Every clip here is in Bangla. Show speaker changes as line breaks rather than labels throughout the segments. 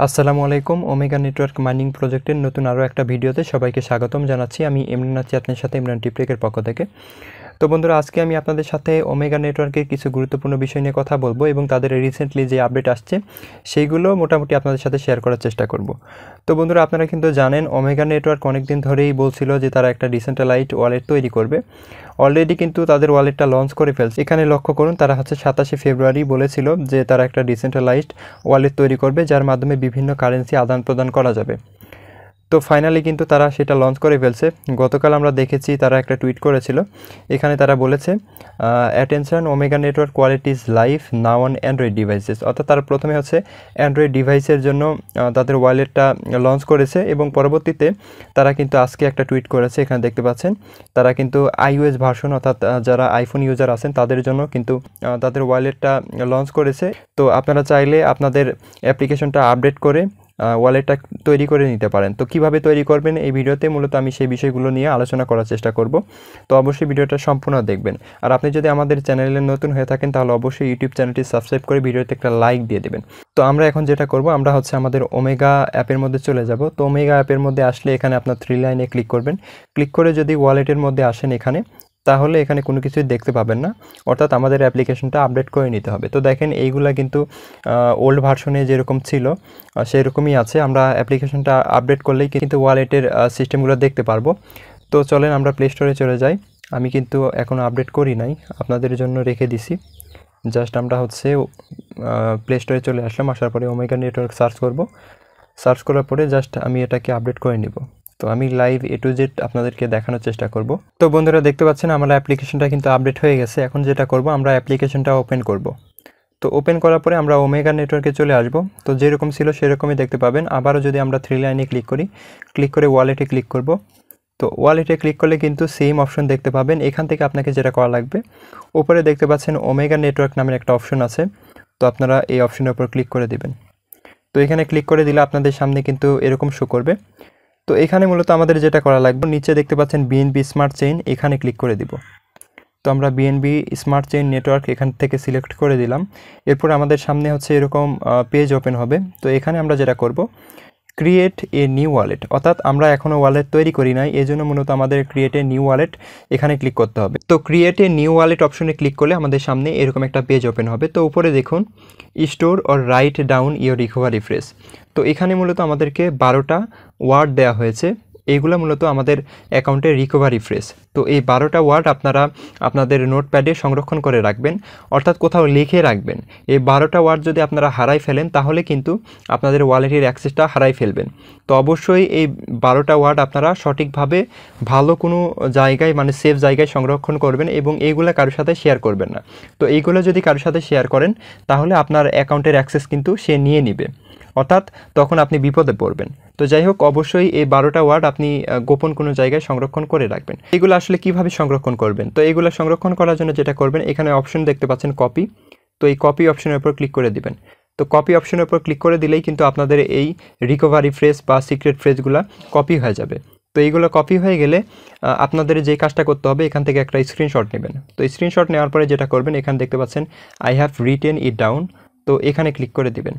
আসসালামু আলাইকুম ওমেগা নেটওয়ার্ক মাইনিং প্রজেক্টের নতুন আরও একটা ভিডিওতে সবাইকে স্বাগতম জানাচ্ছি। আমি এমরান আছি আপনার সাথে, ইমরান টিউবটেকের পক্ষ থেকে। তো বন্ধুরা, আজকে আমি আপনাদের সাথে ওমেগা নেটওয়ার্কের কিছু গুরুত্বপূর্ণ বিষয় নিয়ে কথা বলবো এবং তাদের রিসেন্টলি যে আপডেট আসছে সেইগুলো মোটামুটি আপনাদের সাথে শেয়ার করার চেষ্টা করব। তো বন্ধুরা, আপনারা কিন্তু জানেন ওমেগা নেটওয়ার্ক অনেক দিন ধরেই বলছিল যে তারা একটা ডিসেন্ট্রালাইজড ওয়ালেট তৈরি করবে। অলরেডি কিন্তু তাদের ওয়ালেটটা লঞ্চ করে ফেলছে। এখানে লক্ষ্য করুন, তারা 27শে ফেব্রুয়ারি বলেছিল যে তারা একটা ডিসেন্ট্রালাইজড ওয়ালেট তৈরি করবে যার মাধ্যমে বিভিন্ন কারেন্সি আদান প্রদান করা যাবে। তো ফাইনালি কিন্তু তারা সেটা লঞ্চ করে ফেলছে। গতকাল আমরা দেখেছি তারা একটা টুইট করেছিল, এখানে তারা বলেছে attention omega network quality is live now on Android devices. অর্থাৎ তারা প্রথমে অ্যান্ড্রয়েড ডিভাইসের জন্য তাদের ওয়ালেটটা লঞ্চ করেছে এবং পরবর্তীতে তারা কিন্তু আজকে একটা টুইট করেছে। এখানে দেখতে পাচ্ছেন তারা কিন্তু iOS ভার্সন, অর্থাৎ যারা আইফোন ইউজার আছেন তাদের জন্য কিন্তু তাদের ওয়ালেটটা লঞ্চ করেছে। তো আপনারা চাইলে আপনাদের অ্যাপ্লিকেশনটা আপডেট করে ওয়ালেটটা তৈরি করে নিতে পারেন। তো কিভাবে তৈরি করবেন এই ভিডিওতে মূলত আমি সেই বিষয়গুলো নিয়ে আলোচনা করার চেষ্টা করব। তো অবশ্যই ভিডিওটা সম্পূর্ণ দেখবেন। আর আপনি যদি আমাদের চ্যানেলে নতুন হয়ে থাকেন তাহলে অবশ্যই ইউটিউব চ্যানেলটি সাবস্ক্রাইব করে ভিডিওতে একটা লাইক দিয়ে দেবেন। তো আমরা এখন যেটা করব, আমরা আমাদের ওমেগা অ্যাপের মধ্যে চলে যাব। তো ওমেগা অ্যাপের মধ্যে আসলে এখানে আপনার 3 লাইনে ক্লিক করবেন। ক্লিক করে যদি ওয়ালেটের মধ্যে আসেন এখানে, তাহলে এখানে কোনো কিছুই দেখতে পাবেন না, অর্থাৎ আমাদের অ্যাপ্লিকেশনটা আপডেট করে নিতে হবে। তো দেখেন এইগুলা কিন্তু ওল্ড ভার্সনে যেরকম ছিল সেরকমই আছে। আমরা অ্যাপ্লিকেশনটা আপডেট করলেই কিন্তু ওয়ালেটের সিস্টেমগুলো দেখতে পারবো। তো চলেন আমরা প্লে স্টোরে চলে যাই। আমি কিন্তু এখনও আপডেট করি নাই, আপনাদের জন্য রেখে দিছি। জাস্ট আমরা প্লে স্টোরে চলে আসলাম। আসার পরে ওমেগা নেটওয়ার্ক সার্চ করব। সার্চ করার পরে জাস্ট আমি এটাকে আপডেট করে নিব। তো আমি লাইভ A to Z আপনাদেরকে দেখানোর চেষ্টা করব। তো বন্ধুরা, দেখতে পাচ্ছেন আমার অ্যাপ্লিকেশনটা কিন্তু আপডেট হয়ে গেছে। এখন যেটা করব, আমরা অ্যাপ্লিকেশনটা ওপেন করব। তো ওপেন করার পরে আমরা ওমেগা নেটওয়ার্কে চলে আসব। তো যেরকম ছিল সেরকমই দেখতে পাবেন। আবারও যদি আমরা 3 লাইনে ক্লিক করি, ক্লিক করে ওয়ালেটে ক্লিক করব। তো ওয়ালেটে ক্লিক করলে কিন্তু সেম অপশন দেখতে পাবেন। এখান থেকে আপনাকে যেটা করা লাগবে, উপরে দেখতে পাচ্ছেন ওমেগা নেটওয়ার্ক নামের একটা অপশন আছে। তো আপনারা এই অপশনের উপর ক্লিক করে দিবেন। তো এখানে ক্লিক করে দিলে আপনাদের সামনে কিন্তু এরকম শো করবে। তো এখানে মূলত আমাদের যেটা করা লাগবে, নিচে দেখতে পাচ্ছেন বিএনবি স্মার্ট চেইন, এখানে ক্লিক করে দিব। তো আমরা বিএনবি স্মার্ট চেইন নেটওয়ার্ক এখান থেকে সিলেক্ট করে দিলাম। এরপর আমাদের সামনে এরকম পেজ ওপেন হবে। তো এখানে আমরা যেটা করব, ক্রিয়েট এ নিউ ওয়ালেট, অর্থাৎ আমরা এখনও ওয়ালেট তৈরি করি নাই, এই জন্য মূলত আমাদের ক্রিয়েট এ নিউ ওয়ালেট এখানে ক্লিক করতে হবে। তো ক্রিয়েট এ নিউ ওয়ালেট অপশনে ক্লিক করলে আমাদের সামনে এরকম একটা পেজ ওপেন হবে। তো উপরে দেখুন store or write down your recovery phrase. তো এখানে মূলত আমাদেরকে 12টা ওয়ার্ড দেওয়া হয়েছে। এইগুলো মূলত আমাদের অ্যাকাউন্টের রিকভারি ফ্রেজ। তো এই 12টা ওয়ার্ড আপনারা আপনাদের নোটপ্যাডে সংরক্ষণ করে রাখবেন, অর্থাৎ কোথাও লিখে রাখবেন। এই 12টা ওয়ার্ড যদি আপনারা হারাই ফেলেন তাহলে কিন্তু আপনাদের ওয়ালেটের অ্যাক্সেসটা হারাই ফেলবেন। তো অবশ্যই এই 12টা ওয়ার্ড আপনারা সঠিকভাবে ভালো কোনো জায়গায়, মানে সেফ জায়গায় সংরক্ষণ করবেন এবং এইগুলো কারোর সাথে শেয়ার করবেন না। তো এইগুলো যদি কারোর সাথে শেয়ার করেন তাহলে আপনার অ্যাকাউন্টের অ্যাক্সেস কিন্তু সে নিয়ে নেবে, অর্থাৎ তখন আপনি বিপদে পড়বেন। তো যাই হোক, অবশ্যই এই 12টা ওয়ার্ড আপনি গোপন কোনো জায়গায় সংরক্ষণ করে রাখবেন। এগুলো আসলে কিভাবে সংরক্ষণ করবেন? তো এগুলো সংরক্ষণ করার জন্য যেটা করবেন, এখানে অপশন দেখতে পাচ্ছেন কপি। তো এই কপি অপশনের উপর ক্লিক করে দিবেন। তো কপি অপশনের উপর ক্লিক করে দিলেই কিন্তু আপনাদের এই রিকভারি ফ্রেজ বা সিক্রেট ফ্রেজগুলো কপি হয়ে যাবে। তো এইগুলো কপি হয়ে গেলে আপনাদের যে কাজটা করতে হবে, এখান থেকে একটা স্ক্রিনশট নেবেন। তো স্ক্রিনশট নেওয়ার পরে যেটা করবেন, এখানে দেখতে পাচ্ছেন I have written it down. তো এখানে ক্লিক করে দিবেন।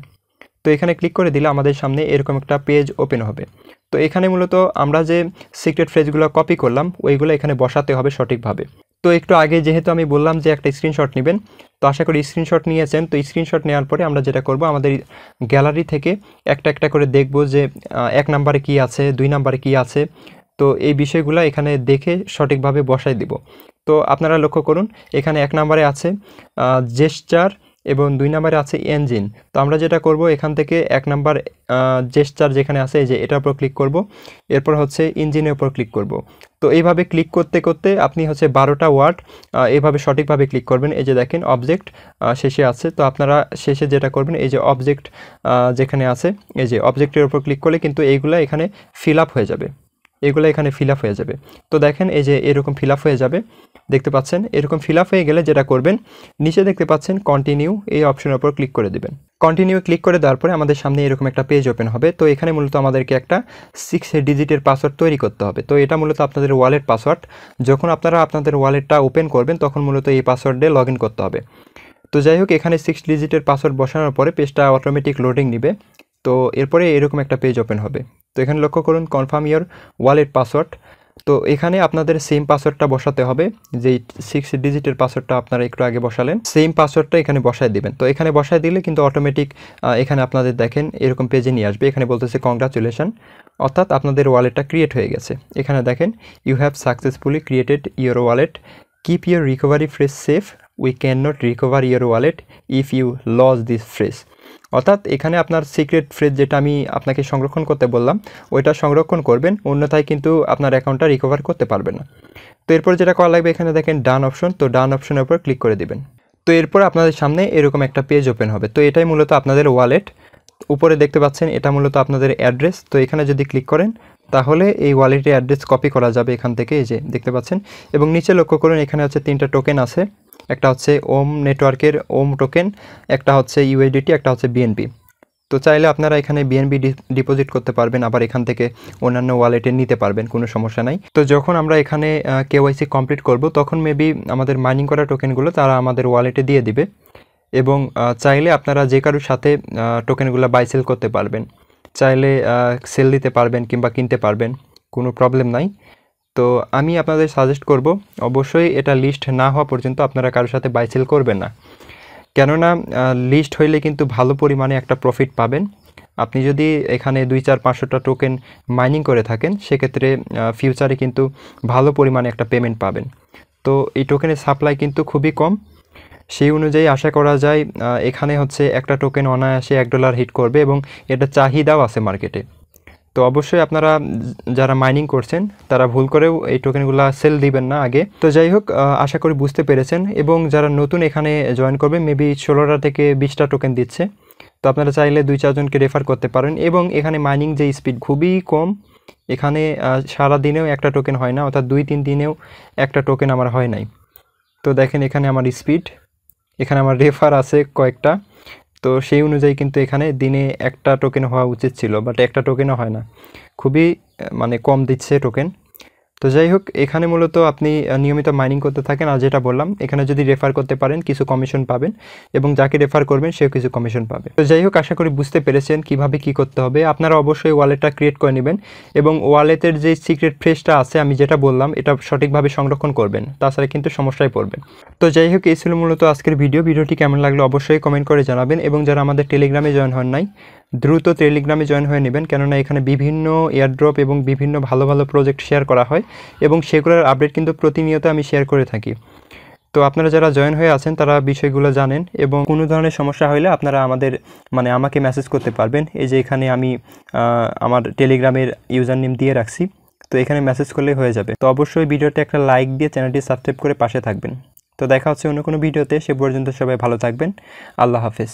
তো এখানে ক্লিক করে দিলে আমাদের সামনে এরকম একটা পেজ ওপেন হবে। তো এখানে মূলত আমরা যে সিক্রেট ফ্রেজগুলো কপি করলাম ওইগুলো এখানে বসাতে হবে সঠিকভাবে। তো একটু আগে যেহেতু আমি বললাম যে একটা স্ক্রিনশট নেবেন, তো আশা করি স্ক্রিনশট নিয়েছেন। তো স্ক্রিনশট নেওয়ার পরে আমরা যেটা করব, আমাদের গ্যালারি থেকে একটা একটা করে দেখব যে 1 নম্বরে কী আছে, 2 নম্বরে কী আছে। তো এই বিষয়গুলো এখানে দেখে সঠিকভাবে বসাই দিব। তো আপনারা লক্ষ্য করুন, এখানে 1 নম্বরে আছে জেস্চার এবং 2 নম্বরে আছে ইঞ্জিন। তো আমরা যেটা করব, এখান থেকে 1 নম্বর জেস্চার যেখানে আছে এই যে এটার উপর ক্লিক করব, এরপর ইঞ্জিনের উপর ক্লিক করব। তো এইভাবে ক্লিক করতে করতে আপনি 12টা ওয়ার্ড এইভাবে সঠিকভাবে ক্লিক করবেন। এই যে দেখেন অবজেক্ট শেষে আছে। তো আপনারা শেষে যেটা করবেন, এই যে অবজেক্ট যেখানে আছে এই যে অবজেক্টের উপর ক্লিক করলে কিন্তু এইগুলা এখানে ফিল আপ হয়ে যাবে, এগুলো এখানে ফিল আপ হয়ে যাবে। তো দেখেন এই যে এরকম ফিল আপ হয়ে যাবে, দেখতে পাচ্ছেন। এরকম ফিল আপ হয়ে গেলে যেটা করবেন, নিচে দেখতে পাচ্ছেন কন্টিনিউ, এই অপশনের উপর ক্লিক করে দেবেন। কন্টিনিউ ক্লিক করে দেওয়ার পরে আমাদের সামনে এরকম একটা পেজ ওপেন হবে। তো এখানে মূলত আমাদেরকে একটা 6 ডিজিটের পাসওয়ার্ড তৈরি করতে হবে। তো এটা মূলত আপনাদের ওয়ালেট পাসওয়ার্ড। যখন আপনারা আপনাদের ওয়ালেটটা ওপেন করবেন তখন মূলত এই পাসওয়ার্ডে লগ ইন করতে হবে। তো যাই হোক, এখানে 6 ডিজিটের পাসওয়ার্ড বসানোর পরে পেজটা অটোমেটিক লোডিং নেবে। তো এরপরে এরকম একটা পেজ ওপেন হবে। তো এখানে লক্ষ্য করুন কনফার্ম ইওর ওয়ালেট পাসওয়ার্ড। তো এখানে আপনাদের সেম পাসওয়ার্ডটা বসাতে হবে, যেই 6 ডিজিটের পাসওয়ার্ডটা আপনারা একটু আগে বসালেন, সেম পাসওয়ার্ডটা এখানে বসায় দিবেন। তো এখানে বসায় দিলে কিন্তু অটোমেটিক এখানে আপনাদের দেখেন এরকম পেজে নিয়ে আসবে। এখানে বলতেছে কংগ্রাচুলেশন, অর্থাৎ আপনাদের ওয়ালেটটা ক্রিয়েট হয়ে গেছে। এখানে দেখেন you have successfully created your wallet, keep your recovery phrase safe, we can not recover your wallet if you lose this phrase. অর্থাৎ এখানে আপনার সিক্রেট ফ্রেজ যেটা আমি আপনাকে সংরক্ষণ করতে বললাম ওইটা সংরক্ষণ করবেন, অন্যথায় কিন্তু আপনার অ্যাকাউন্টটা রিকভার করতে পারবেন না। তো এরপর যেটা করা লাগবে, এখানে দেখেন ডান অপশন, তো ডান অপশনের উপর ক্লিক করে দিবেন। তো এরপর আপনাদের সামনে এরকম একটা পেজ ওপেন হবে। তো এটাই মূলত আপনাদের ওয়ালেট। উপরে দেখতে পাচ্ছেন এটা মূলত আপনাদের অ্যাড্রেস। তো এখানে যদি ক্লিক করেন তাহলে এই ওয়ালেটের অ্যাড্রেস কপি করা যাবে এখান থেকে, এই যে দেখতে পাচ্ছেন। এবং নিচে লক্ষ্য করুন এখানে হচ্ছে 3টা টোকেন আছে, একটা হচ্ছে ওম নেটওয়ার্কের ওম টোকেন, একটা হচ্ছে ইউএসডিটি, একটা হচ্ছে বিএনপি। তো চাইলে আপনারা এখানে বিএনবি ডিপোজিট করতে পারবেন, আবার এখান থেকে অন্যান্য ওয়ালেটে নিতে পারবেন, কোনো সমস্যা নাই। তো যখন আমরা এখানে কেওয়াইসি কমপ্লিট করব তখন মেবি আমাদের মাইনিং করা টোকেনগুলো তারা আমাদের ওয়ালেটে দিয়ে দিবে। এবং চাইলে আপনারা যে কারোর সাথে টোকেনগুলো বাই সেল করতে পারবেন, চাইলে সেল দিতে পারবেন কিংবা কিনতে পারবেন, কোনো প্রবলেম নাই। তো আমি আপনাদের সাজেস্ট করব অবশ্যই এটা লিস্ট না হওয়া পর্যন্ত আপনারা কারোর সাথে বাই সেল করবেন না, কেননা লিস্ট হইলে কিন্তু ভালো পরিমাণে একটা প্রফিট পাবেন। আপনি যদি এখানে 200-400-500টা টোকেন মাইনিং করে থাকেন সেক্ষেত্রে ফিউচারে কিন্তু ভালো পরিমাণে একটা পেমেন্ট পাবেন। তো এই টোকেনের সাপ্লাই কিন্তু খুবই কম, সেই অনুযায়ী আশা করা যায় এখানে হচ্ছে একটা টোকেন অনায়াসে $1 হিট করবে এবং এটা চাহিদাও আছে মার্কেটে। তো অবশ্যই আপনারা যারা মাইনিং করছেন তারা ভুল করেও এই টোকেনগুলো সেল দিবেন না আগে। তো যাই হোক, আশা করি বুঝতে পেরেছেন। এবং যারা নতুন এখানে জয়েন করবে মেবি 16টা থেকে 20টা টোকেন দিচ্ছে, তো আপনারা চাইলে 2-4 জনকে রেফার করতে পারেন। এবং এখানে মাইনিং যে স্পিড খুবই কম, এখানে সারা দিনেও একটা টোকেন হয় না, অর্থাৎ 2-3 দিনেও একটা টোকেন আমার হয় নাই। তো দেখেন এখানে আমার স্পিড, এখানে আমার রেফার আছে কয়েকটা, তো সেই অনুযায়ী কিন্তু এখানে দিনে একটা টোকেন হওয়া উচিত ছিল, বাট একটা টোকেনও হয় না, খুবই মানে কম দিচ্ছে টোকেন। তো যাই হোক, এখানে মূলত আপনি নিয়মিত মাইনিং করতে থাকেন, আর যেটা বললাম এখানে যদি রেফার করতে পারেন কিছু কমিশন পাবেন, এবং যাকে রেফার করবেন সেও কিছু কমিশন পাবে। তো যাই হোক, আশা করি বুঝতে পেরেছেন কিভাবে কি করতে হবে। আপনারা অবশ্যই ওয়ালেটটা ক্রিয়েট করে নেবেন এবং ওয়ালেটের যে সিক্রেট ফ্রেজটা আছে আমি যেটা বললাম এটা সঠিকভাবে সংরক্ষণ করবেন, তাছাড়া কিন্তু সমস্যায় পড়বেন। তো যাই হোক, এই ছিল মূলত আজকের ভিডিওটি কেমন লাগলো অবশ্যই কমেন্ট করে জানাবেন। এবং যারা আমাদের টেলিগ্রামে জয়েন হন নাই, দ্রুত টেলিগ্রামে জয়েন হয়ে নেবেন, কেননা এখানে বিভিন্ন এয়ারড্রপ এবং বিভিন্ন ভালো ভালো প্রজেক্ট শেয়ার করা হয় এবং সেগুলোর আপডেট কিন্তু প্রতিনিয়ত আমি শেয়ার করে থাকি। তো আপনারা যারা জয়েন হয়ে আছেন তারা বিষয়গুলো জানেন, এবং কোনো ধরনের সমস্যা হলে আপনারা আমাকে মেসেজ করতে পারবেন। এই যে এখানে আমি আমার টেলিগ্রামের ইউজার নেম দিয়ে রাখছি, তো এখানে মেসেজ করলেই হয়ে যাবে। তো অবশ্যই ভিডিওতে একটা লাইক দিয়ে চ্যানেলটি সাবস্ক্রাইব করে পাশে থাকবেন। তো দেখা হচ্ছে অন্য কোনো ভিডিওতে, সে পর্যন্ত সবাই ভালো থাকবেন। আল্লাহ হাফেজ।